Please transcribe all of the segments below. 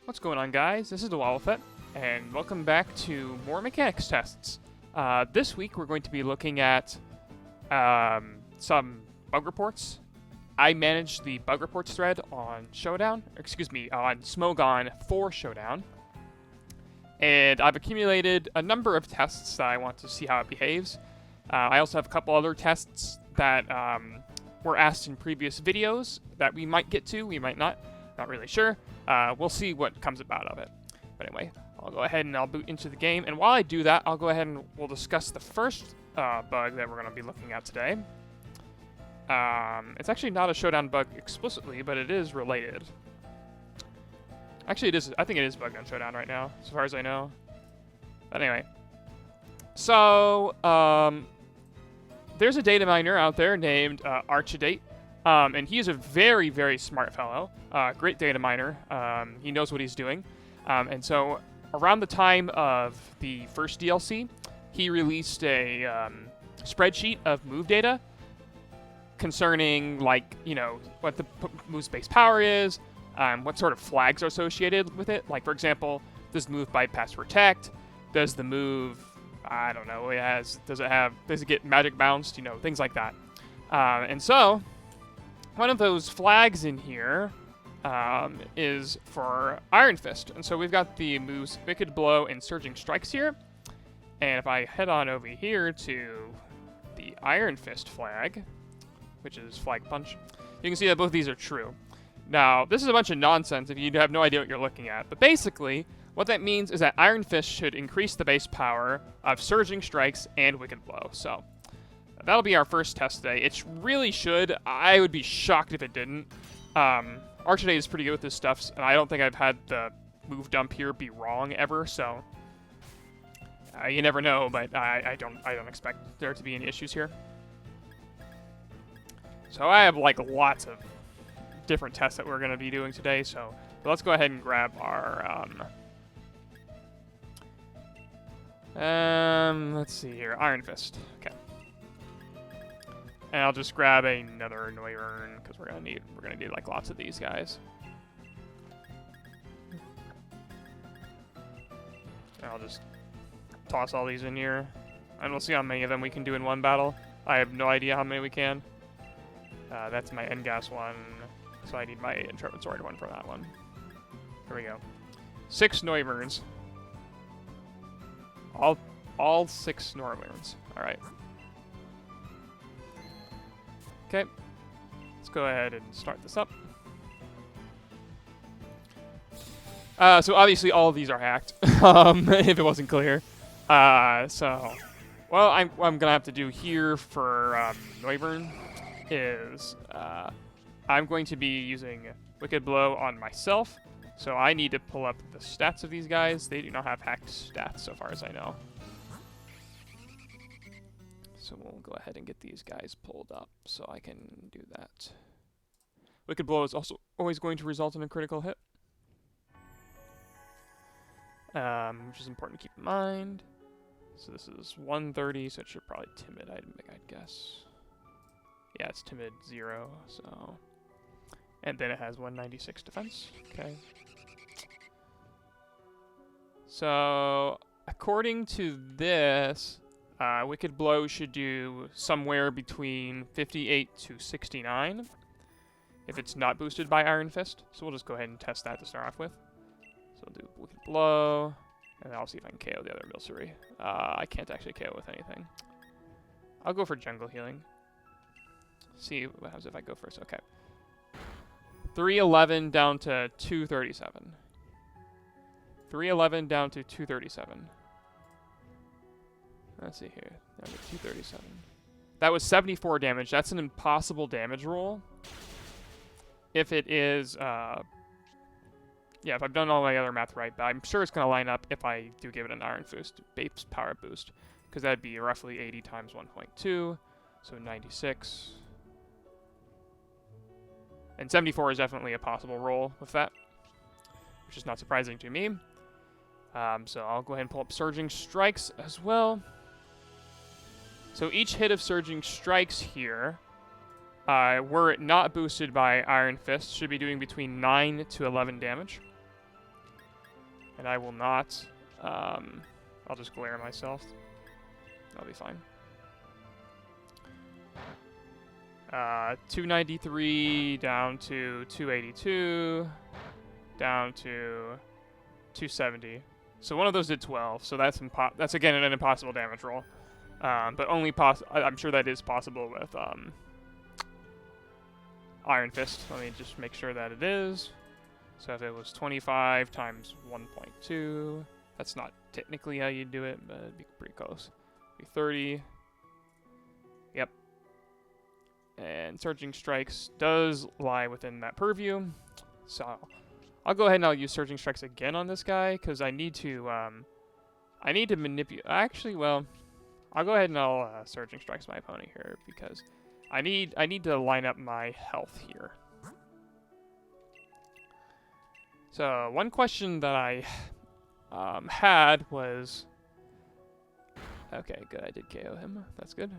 What's going on, guys? This is DaWoblefet, and welcome back to more mechanics tests. This week we're going to be looking at some bug reports. I managed the bug reports thread on on Smogon for Showdown, and I've accumulated a number of tests that I want to see how it behaves. I also have a couple other tests that were asked in previous videos that we might get to, we might not really sure. We'll see what comes about of it. But anyway, I'll go ahead and I'll boot into the game. And while I do that, I'll go ahead and we'll discuss the first bug that we're going to be looking at today. It's actually not a Showdown bug explicitly, but it is related. Actually, it is. I think it is bugged on Showdown right now, as far as I know. But anyway. So, there's a data miner out there named Archidate. And he is a very, very smart fellow, great data miner. He knows what he's doing. And so around the time of the first DLC, he released a spreadsheet of move data concerning, like, you know, what the move's base power is, what sort of flags are associated with it. Like, for example, does the move bypass protect? Does the move, I don't know, does it get magic bounced? You know, things like that. And so one of those flags in here is for Iron Fist. And so we've got the moves Wicked Blow and Surging Strikes here. And if I head on over here to the Iron Fist flag, which is Flag Punch, you can see that both of these are true. Now, this is a bunch of nonsense if you have no idea what you're looking at. But basically, what that means is that Iron Fist should increase the base power of Surging Strikes and Wicked Blow. So that'll be our first test today. It really should. I would be shocked if it didn't. Archidate is pretty good with this stuff, and I don't think I've had the move dump here be wrong ever, so you never know, but I don't expect there to be any issues here. So I have like lots of different tests that we're going to be doing today, so let's go ahead and grab our let's see here, Iron Fist. Okay. And I'll just grab another Neuron because we're gonna need like lots of these guys. And I'll just toss all these in here, and we'll see how many of them we can do in one battle. I have no idea how many we can. That's my N-Gas one, so I need my Intrepid Sword one for that one. Here we go. 6 Neuverns. All 6 Neuverns. All right. Okay, let's go ahead and start this up. So obviously all of these are hacked, if it wasn't clear. So, well, what I'm gonna have to do here for Neuvern is I'm going to be using Wicked Blow on myself. So I need to pull up the stats of these guys. They do not have hacked stats so far as I know. So we'll go ahead and get these guys pulled up so I can do that. Wicked Blow is also always going to result in a critical hit, which is important to keep in mind. So this is 130, so it should probably Timid, I'd guess. Yeah, it's Timid 0, so. And then it has 196 defense. Okay. So, according to this, Wicked Blow should do somewhere between 58 to 69 if it's not boosted by Iron Fist. So we'll just go ahead and test that to start off with. So we'll do Wicked Blow, and I'll see if I can KO the other Milcery. I can't actually KO with anything. I'll go for Jungle Healing. See what happens if I go first. Okay. 311 down to 237. 311 down to 237. Let's see here. Down to 237. That was 74 damage. That's an impossible damage roll. If it is, yeah, if I've done all my other math right, but I'm sure it's going to line up if I do give it an Iron Fist base power boost, because that'd be roughly 80 times 1.2, so 96. And 74 is definitely a possible roll with that, which is not surprising to me. So I'll go ahead and pull up Surging Strikes as well. So each hit of Surging Strikes here, were it not boosted by Iron Fist, should be doing between 9 to 11 damage. And I will not. I'll just glare myself. That'll be fine. 293 down to 282, down to 270. So one of those did 12. So that's again an impossible damage roll. But only I'm sure that is possible with Iron Fist. Let me just make sure that it is. So if it was 25 times 1.2, that's not technically how you do it, but it'd be pretty close. It'd be 30. Yep. And Surging Strikes does lie within that purview. So I'll go ahead and I'll use Surging Strikes again on this guy, because I need to manipulate. Actually, well, I'll go ahead and I'll Surging Strikes my opponent here, because I need to line up my health here. So one question that I had was, okay, good, I did KO him. That's good.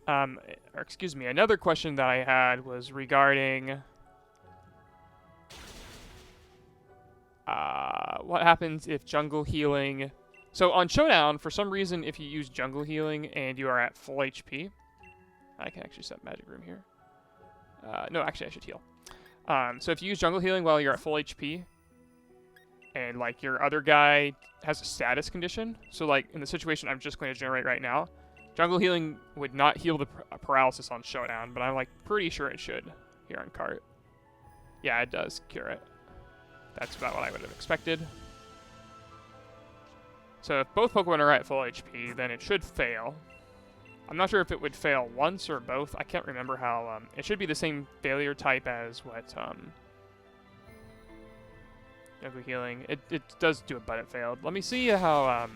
Or excuse me, another question that I had was regarding what happens if jungle healing. So on Showdown, for some reason, if you use jungle healing and you are at full HP, I can actually set Magic Room here. No, actually, I should heal. So if you use jungle healing while you're at full HP, and like your other guy has a status condition, so like in the situation I'm just going to generate right now, jungle healing would not heal the paralysis on Showdown, but I'm like pretty sure it should here on Cart. Yeah, it does cure it. That's about what I would have expected. So if both Pokemon are at full HP, then it should fail. I'm not sure if it would fail once or both. I can't remember how. It should be the same failure type as what jungle healing. It does do it, but it failed. Let me see how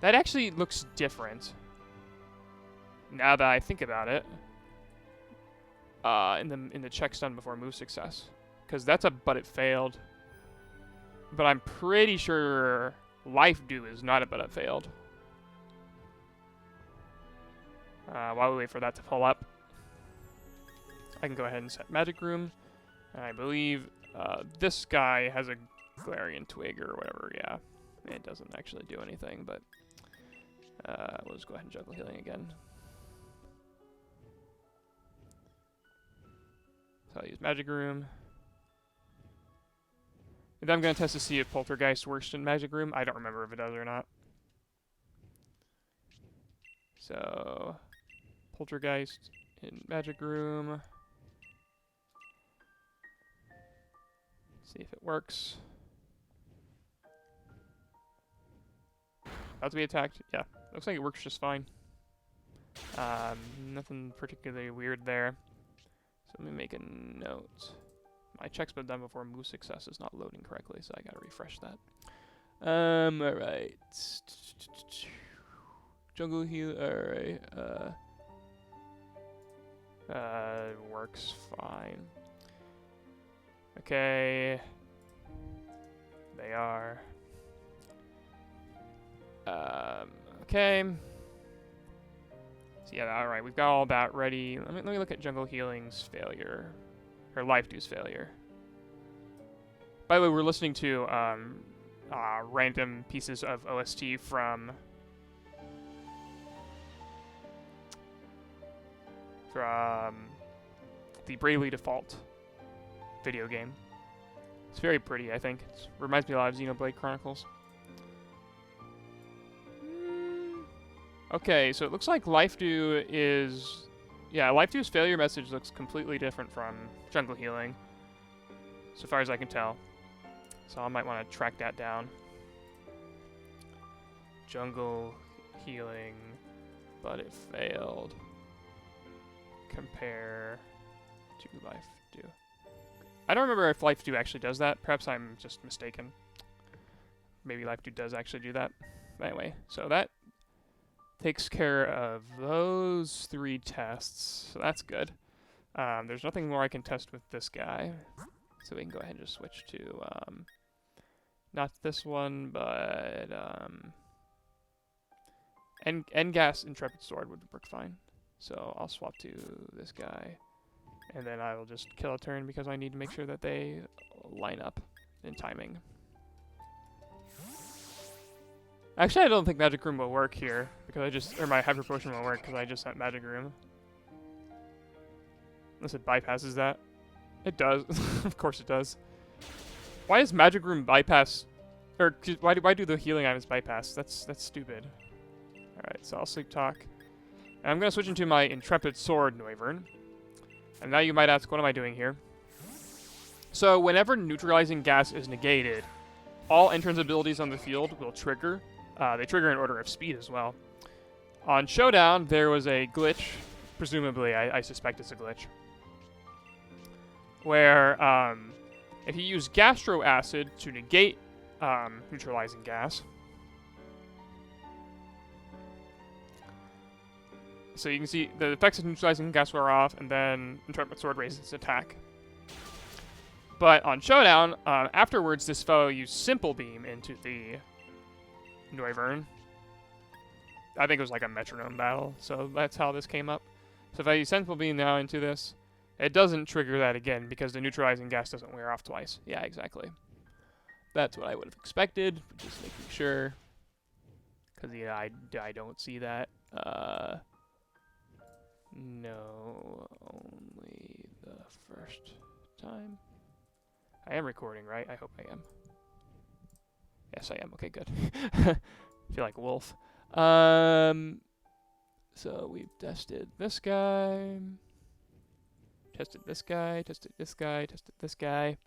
that actually looks different. Now that I think about it, in the checks done before move success, because that's a but it failed. But I'm pretty sure Life Dew is not a but it failed. While we wait for that to pull up, I can go ahead and set Magic Room. And I believe this guy has a Galarian Twig or whatever. Yeah, it doesn't actually do anything, but we'll just go ahead and Jungle Healing again. So I'll use Magic Room. And then I'm going to test to see if Poltergeist works in Magic Room. I don't remember if it does or not. So, Poltergeist in Magic Room. See if it works. About to be attacked. Yeah, looks like it works just fine. Nothing particularly weird there. So let me make a note. My check's been done before move success is not loading correctly, so I gotta refresh that. Alright. Jungle heal, alright. Works fine. Okay. They are. Okay. So yeah, alright, we've got all that ready. Let me look at Jungle Healing's failure. Or Life Dew's failure. By the way, we're listening to random pieces of OST from the Bravely Default video game. It's very pretty, I think. It reminds me a lot of Xenoblade Chronicles. Okay, so it looks like Life Dew is... Yeah, Life Dew's failure message looks completely different from Jungle Healing, so far as I can tell. So I might want to track that down. Jungle Healing, but it failed. Compare to Life Dew. I don't remember if Life Dew actually does that. Perhaps I'm just mistaken. Maybe Life Dew does actually do that. Anyway, so that takes care of those 3 tests, so that's good. There's nothing more I can test with this guy, so we can go ahead and just switch to, not this one, but, N-Gas Intrepid Sword would work fine. So I'll swap to this guy, and then I will just kill a turn because I need to make sure that they line up in timing. Actually, I don't think Magic Room will work here because or my Hyper Potion will work because I just sent Magic Room. Unless it bypasses that. It does. Of course it does. Why does Magic Room bypass... Or why do the healing items bypass? That's stupid. Alright, so I'll Sleep Talk. And I'm going to switch into my Intrepid Sword, Noivern. And now you might ask, what am I doing here? So whenever Neutralizing Gas is negated, all entrance abilities on the field will trigger. They trigger in order of speed as well. On Showdown, there was a glitch. Presumably, I suspect it's a glitch. Where if you use Gastro Acid to negate Neutralizing Gas. So you can see the effects of Neutralizing Gas wear off, and then Intrepid Sword raises its attack. But on Showdown, afterwards, this foe used Simple Beam into the Noivern. I think it was like a metronome battle, so that's how this came up. So if I use Simple Beam now into this, it doesn't trigger that again because the Neutralizing Gas doesn't wear off twice. Yeah, exactly. That's what I would have expected, but just making sure. Because, yeah, I don't see that. No, only the first time. I am recording, right? I hope I am. Yes, I am. Okay, good. I feel like a wolf. So we've tested this guy. Tested this guy. Tested this guy. Tested this guy.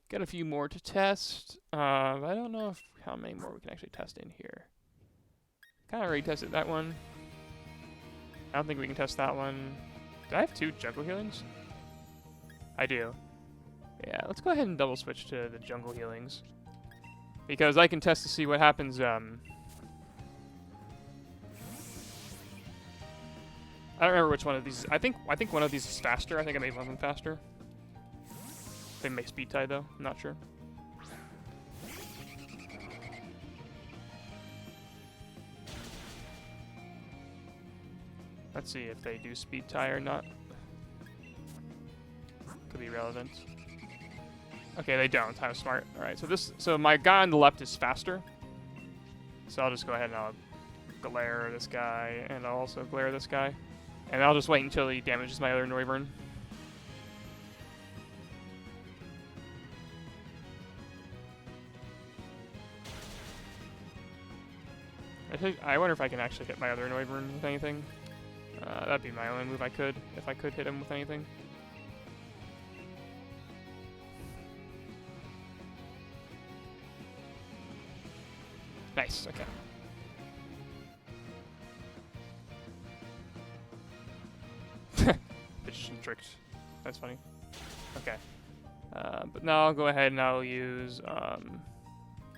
Got a few more to test. I don't know how many more we can actually test in here. Kind of already tested that one. I don't think we can test that one. Do I have 2 jungle healings? I do. Yeah, let's go ahead and double switch to the jungle healings. Because I can test to see what happens, I don't remember which one of these. I think one of these is faster. I think I made one of them faster. They may speed tie though. I'm not sure. Let's see if they do speed tie or not. Could be relevant. Okay, they don't. I was smart. All right, so my guy on the left is faster. So I'll just go ahead and I'll glare this guy, and I'll also glare this guy. And I'll just wait until he damages my other Noivern. I wonder if I can actually hit my other Noivern with anything. That'd be my only move if I could hit him with anything. Nice, okay. Magician tricked. That's funny. Okay. But now I'll go ahead and I'll use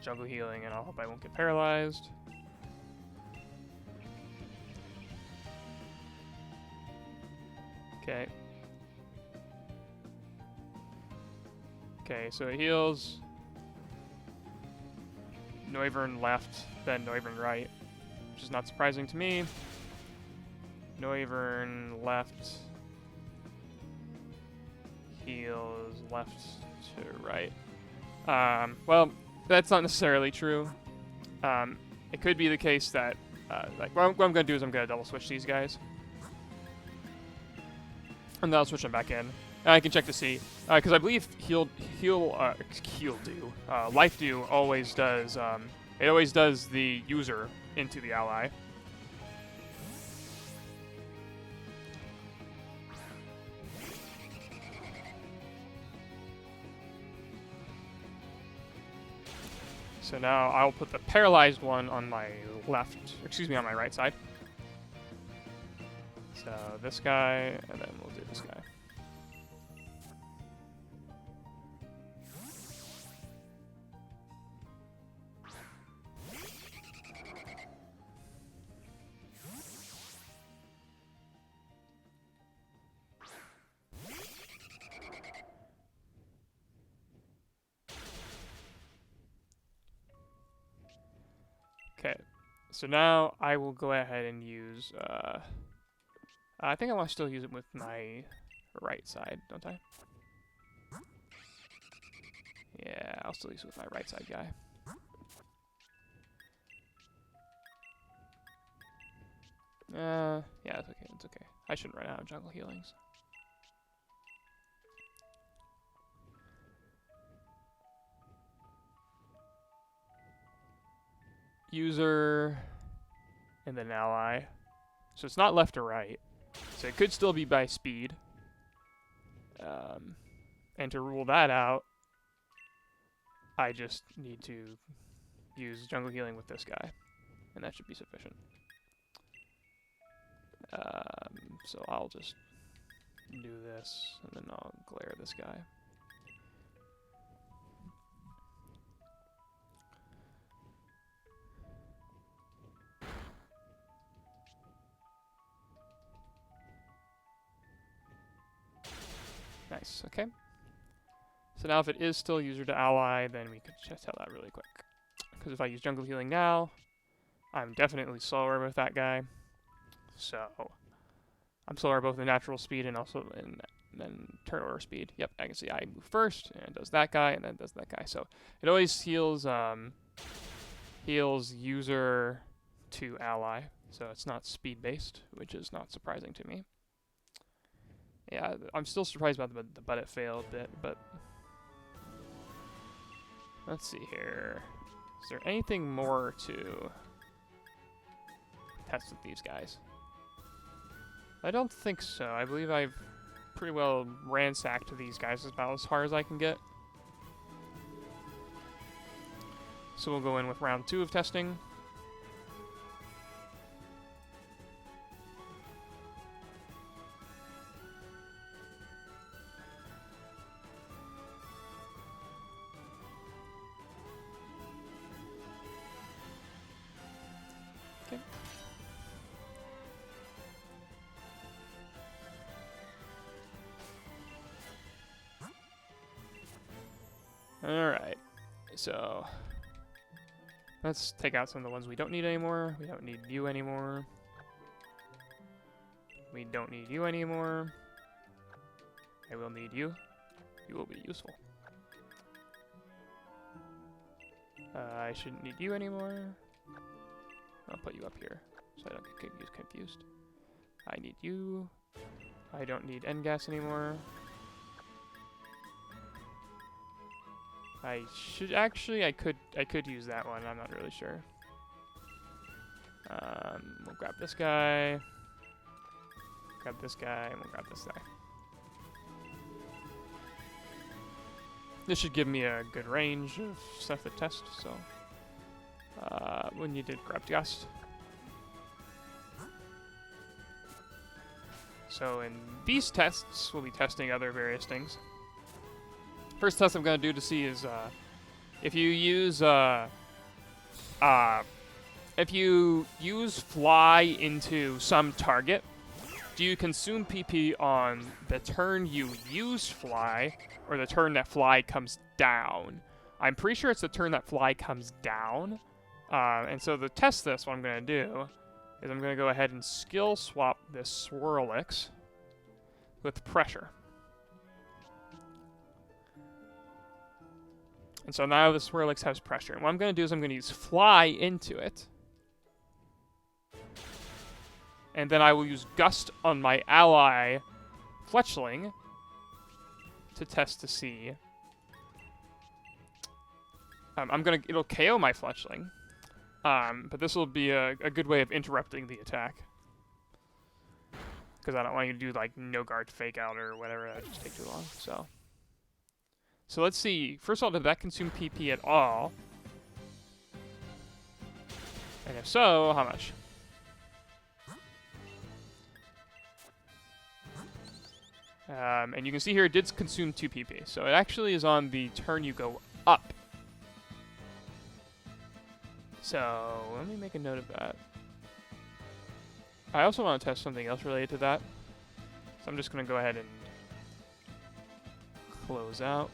jungle healing, and I'll hope I won't get paralyzed. Okay. Okay, so it heals. Noivern left, then Noivern right, which is not surprising to me. Noivern left, heals left to right. Well, that's not necessarily true. It could be the case that, like, what I'm going to do is I'm going to double switch these guys. And then I'll switch them back in. And I can check to see. Because I believe Life Do always does, it always does the user into the ally. So now I'll put the paralyzed one on my left, excuse me, on my right side. So this guy, and then we'll do this guy. Okay, so now I will go ahead and use, I think I want to still use it with my right side, don't I? Yeah, I'll still use it with my right side guy. Yeah, it's okay, it's okay. I shouldn't run out of jungle healings. User, and then ally. So it's not left or right. So it could still be by speed. And to rule that out, I just need to use jungle healing with this guy. And that should be sufficient. So I'll just do this, and then I'll glare this guy. Nice, okay. So now if it is still user to ally, then we could test out that really quick. Because if I use jungle healing now, I'm definitely slower with that guy. So I'm slower both in natural speed and also in then turn order speed. Yep, I can see I move first, and it does that guy, and then does that guy. So it always heals user to ally. So it's not speed based, which is not surprising to me. Yeah, I'm still surprised about the but it failed bit, but let's see here. Is there anything more to test with these guys? I don't think so. I believe I've pretty well ransacked these guys about as far as I can get. So we'll go in with round 2 of testing. Alright, so let's take out some of the ones we don't need anymore. We don't need you anymore. We don't need you anymore. I will need you. You will be useful. I shouldn't need you anymore. I'll put you up here so I don't get confused. I need you. I don't need end gas anymore. I should actually, I could use that one. I'm not really sure. We'll grab this guy, grab this guy, and we'll grab this guy. This should give me a good range of stuff to test. So, when you did grab Gast. So in these tests, we'll be testing other various things. First test I'm going to do to see is if you use fly into some target, do you consume PP on the turn you use fly or the turn that fly comes down? I'm pretty sure it's the turn that fly comes down. And so to test this, what I'm going to do is I'm going to go ahead and skill swap this Swirlix with pressure. And so now the Swirlix has pressure. And what I'm going to do is I'm going to use fly into it. And then I will use Gust on my ally Fletchling to test to see. It'll KO my Fletchling. But this will be a good way of interrupting the attack. Because I don't want you to do like no guard fake out or whatever. That would just take too long. So let's see. First of all, did that consume PP at all? And if so, how much? And you can see here it did consume 2 PP. So it actually is on the turn you go up. So let me make a note of that. I also want to test something else related to that. So I'm just going to go ahead and close out.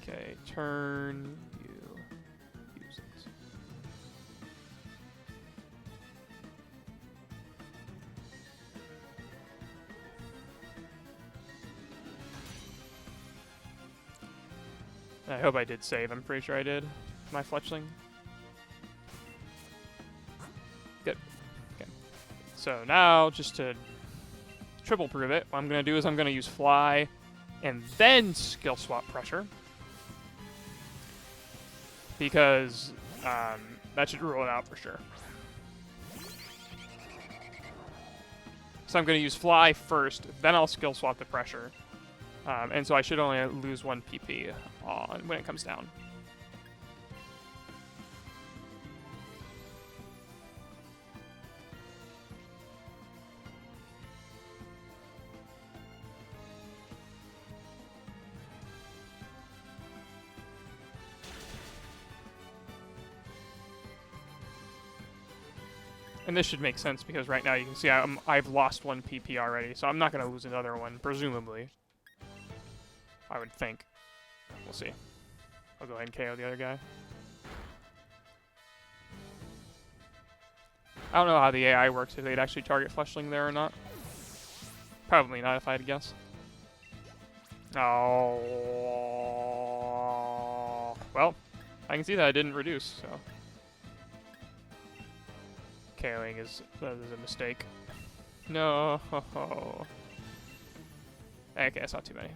Okay, turn, you use it. I hope I did save. I'm pretty sure I did. My fletchling. Good. Okay. So now, just to triple prove it, what I'm going to do is I'm going to use fly and then skill swap pressure. Because that should rule it out for sure. So I'm going to use fly first, then I'll skill swap the pressure. And so I should only lose 1 PP on when it comes down. And this should make sense because right now you can see I've lost 1 PP already, so I'm not going to lose another one, presumably. I would think. We'll see. I'll go ahead and KO the other guy. I don't know how the AI works, if they'd actually target Fleshling there or not. Probably not, if I had to guess. Oh. Well, I can see that I didn't reduce, so. KOing is a mistake. No. Okay, that's not too many.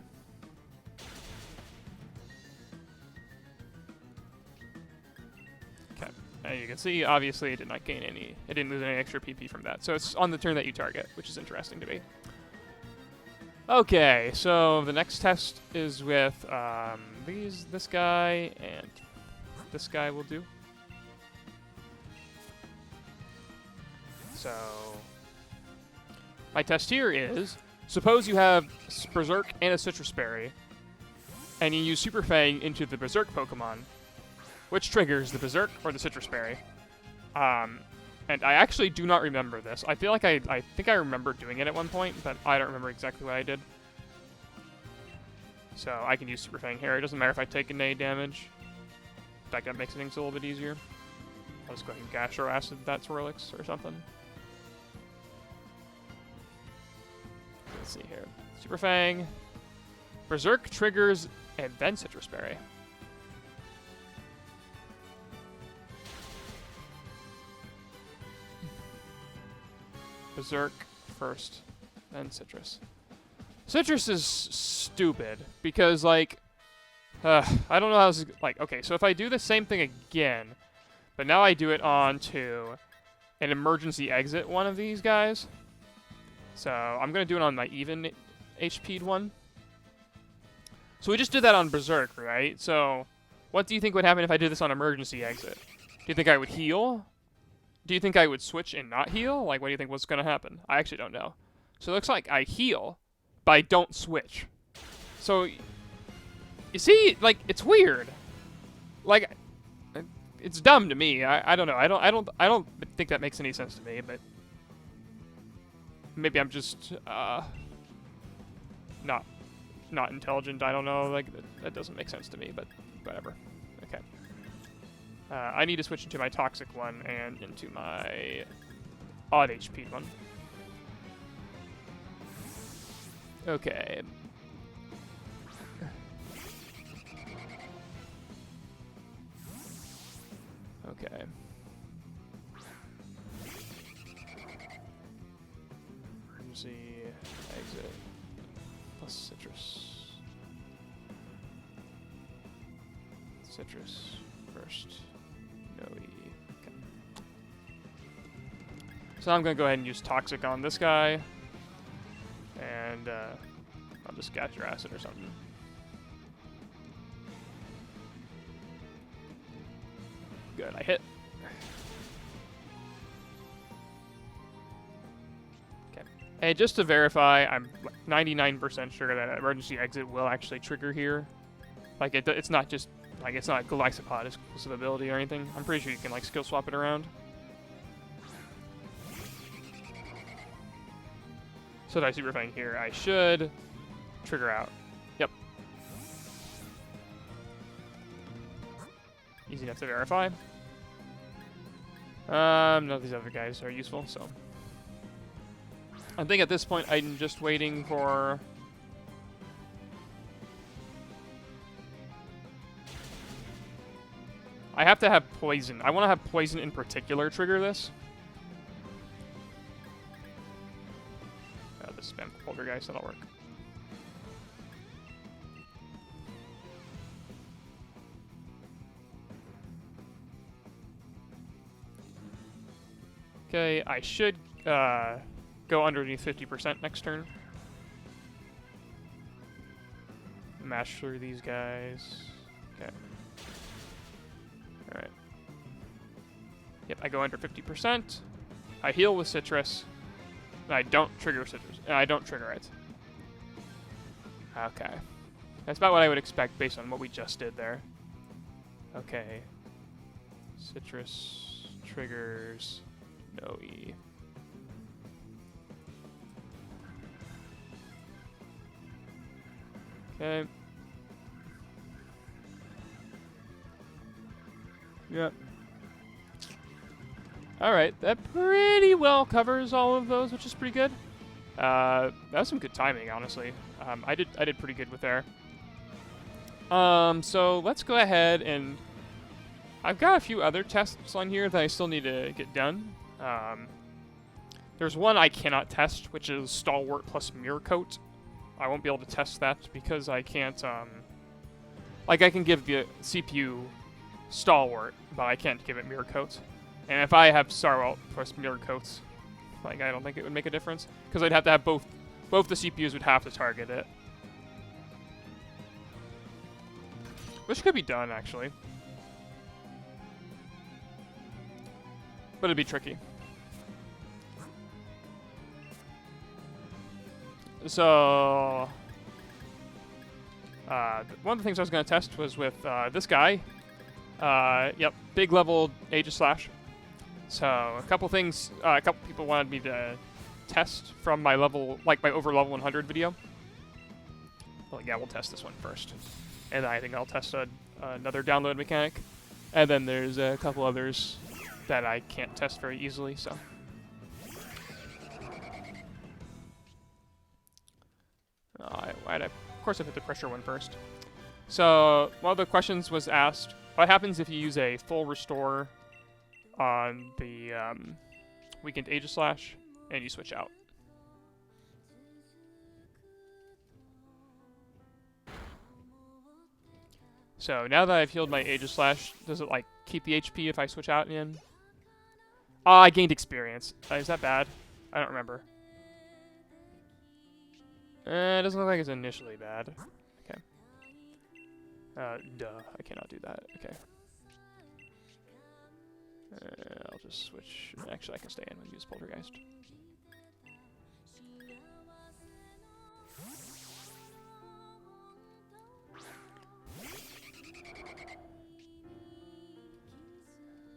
Okay, and you can see, obviously, it did not gain any. It didn't lose any extra PP from that. So it's on the turn that you target, which is interesting to me. Okay, so the next test is with this guy and this guy will do. So, my test here is, suppose you have Berserk and a Sitrus Berry, and you use Super Fang into the Berserk Pokemon, which triggers the Berserk or the Sitrus Berry. And I actually do not remember this. I feel like I think I remember doing it at one point, but I don't remember exactly what I did. So I can use Super Fang here. It doesn't matter if I take any damage. In fact, that makes things a little bit easier. I'll just go ahead and Gastro Acid that Swirlix or something. Let's see here. Super Fang, Berserk triggers, and then Sitrus Berry. Berserk first, then Sitrus. Sitrus is stupid because, like, I don't know how this is, like, okay, so if I do the same thing again, but now I do it onto an emergency exit one of these guys. So I'm going to do it on my even HP'd one. So we just did that on Berserk, right? So what do you think would happen if I did this on emergency exit? Do you think I would heal? Do you think I would switch and not heal? Like, what do you think was going to happen? I actually don't know. So it looks like I heal, but I don't switch. So, you see, like, it's weird. Like, it's dumb to me. I don't know. I don't think that makes any sense to me, but maybe I'm just not intelligent. I don't know. Like, that doesn't make sense to me, but whatever. Okay. I need to switch into my toxic one and into my odd HP one. Okay. Okay. Emergency exit plus Sitrus. Sitrus first. No E. Okay. So I'm gonna go ahead and use Toxic on this guy, and I'll just Gastro Acid or something. Good, I hit. Okay. Hey, just to verify, I'm 99% sure that emergency exit will actually trigger here. Like, it's not just, like, it's not Galaxipod exclusive ability or anything. I'm pretty sure you can, like, skill swap it around. So if I Super Fang here, I should trigger out. Yep. Easy enough to verify. None of these other guys are useful, so. I think at this point I'm just waiting for I have to have poison. I want to have poison in particular trigger this. Just spam Poltergeist, that'll work. Okay, I should go underneath 50% next turn. Mash through these guys. Okay. Alright. Yep, I go under 50%. I heal with Sitrus. And I don't trigger Sitrus. And I don't trigger it. Okay. That's about what I would expect based on what we just did there. Okay. Sitrus triggers no E. Okay. Yep. Alright, that pretty well covers all of those, which is pretty good. That was some good timing, honestly. I did pretty good with there. So let's go ahead and I've got a few other tests on here that I still need to get done. There's one I cannot test, which is Stalwart plus Mirror Coat. I won't be able to test that because I can't, like I can give the CPU Stalwart, but I can't give it Mirror Coat. And if I have Stalwart plus Mirror Coats, like I don't think it would make a difference, because I'd have to have both the CPUs would have to target it. Which could be done, actually. But it'd be tricky. So, one of the things I was going to test was with this guy. Yep, big level Aegis Slash. So, a couple people wanted me to test from my level, like my over level 100 video. Well, yeah, we'll test this one first. And then I think I'll test another download mechanic. And then there's a couple others that I can't test very easily, so. Of course I put the pressure one first. So, one of the questions was asked, what happens if you use a full restore on the weakened Aegis Slash and you switch out? So, now that I've healed my Aegis Slash, does it, like, keep the HP if I switch out again? I gained experience. Is that bad? I don't remember. It doesn't look like it's initially bad. Okay. Duh. I cannot do that. Okay. I'll just switch. Actually, I can stay in and use Poltergeist.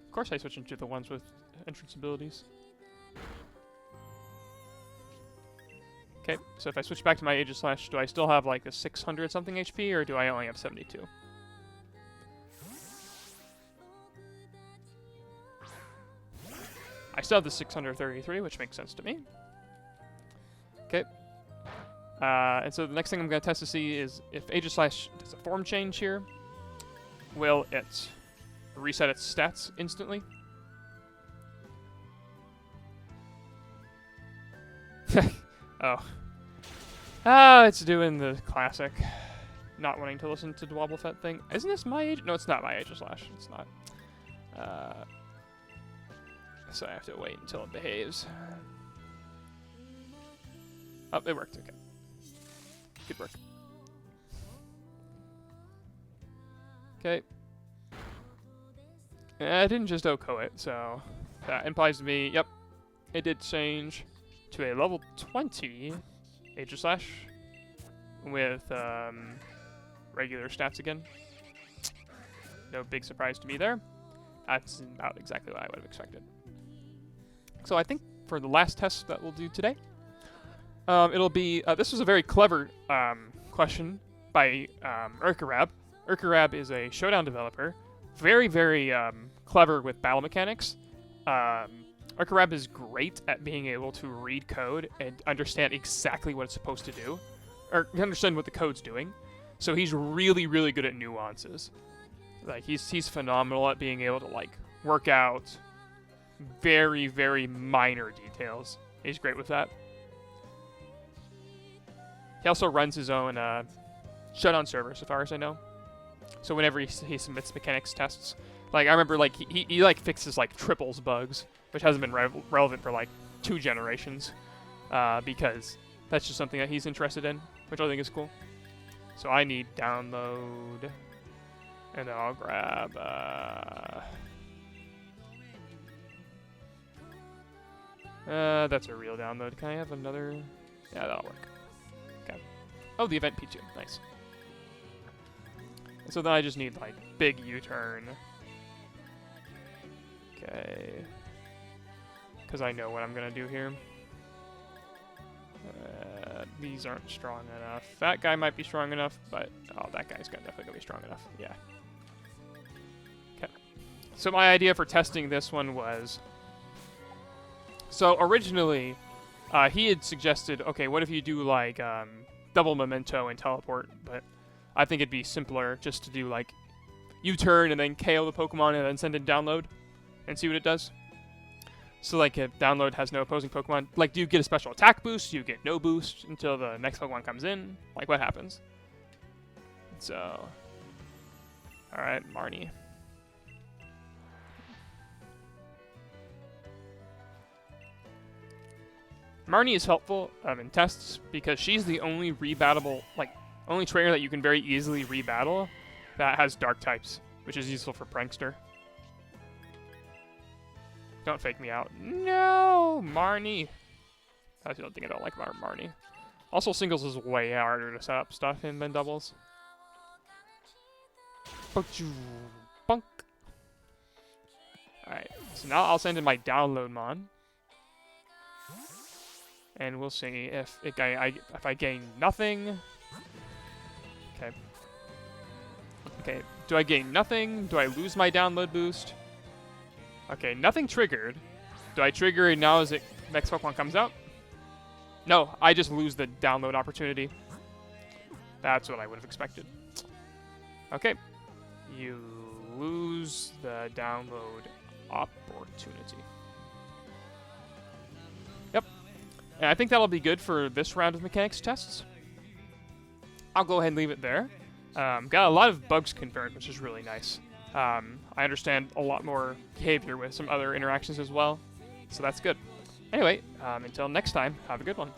Of course I switch into the ones with entrance abilities. Okay, so if I switch back to my Aegis Slash, do I still have like a 600 something HP, or do I only have 72? I still have the 633, which makes sense to me. Okay. And so the next thing I'm going to test to see is if Aegis Slash does a form change here, will it reset its stats instantly? Oh. Oh, it's doing the classic not wanting to listen to DaWoblefet thing. Isn't this my age? No, it's not my Aegis Slash. It's not. So I have to wait until it behaves. Oh, it worked. Okay. Good work. Okay. I didn't just OHKO it, so that implies to me, yep, it did change to a level 20 Aegis Slash with regular stats again. No big surprise to me there. That's about exactly what I would have expected. So I think for the last test that we'll do today, it'll be, this was a very clever question by Urkarab. Urkarab is a Showdown developer. Very, very clever with battle mechanics. Urkarab is great at being able to read code and understand exactly what it's supposed to do, or understand what the code's doing. So he's really, really good at nuances. Like, he's phenomenal at being able to, like, work out very, very minor details. He's great with that. He also runs his own shut-on server, so far as I know. So whenever he submits mechanics tests, like, I remember, like, he like, fixes, like, triples bugs, which hasn't been relevant for, like, 2 generations, because that's just something that he's interested in, which I think is cool. So I need download, and then I'll grab, that's a real download. Can I have another? Yeah, that'll work. Okay. Oh, the event P2. Nice. So then I just need, like, big U-turn. Okay. Because I know what I'm going to do here. These aren't strong enough. That guy might be strong enough, but... Oh, that guy's definitely going to be strong enough. Yeah. Okay. So my idea for testing this one was... So originally, he had suggested, okay, what if you do, like, double memento and teleport, but I think it'd be simpler just to do, like, U-turn and then KO the Pokemon and then send in download and see what it does. So, like, if download has no opposing Pokemon, like, do you get a special attack boost? Do you get no boost until the next Pokemon comes in? Like, what happens? So, alright, Marnie. Marnie is helpful in tests because she's the only rebattable, like, only trainer that you can very easily rebattle that has dark types, which is useful for Prankster. Don't fake me out. No, Marnie. That's the other thing I don't like about Marnie. Also, singles is way harder to set up stuff in than doubles. Bunk. Alright, so now I'll send in my download mon. And we'll see if I gain nothing. Okay. Okay, do I gain nothing? Do I lose my download boost? Okay, nothing triggered. Do I trigger it now as the next Pokemon comes out? No, I just lose the download opportunity. That's what I would have expected. Okay. You lose the download opportunity. Yep. And I think that'll be good for this round of mechanics tests. I'll go ahead and leave it there. Got a lot of bugs confirmed, which is really nice. I understand a lot more behavior with some other interactions as well, so that's good. Anyway, until next time, have a good one.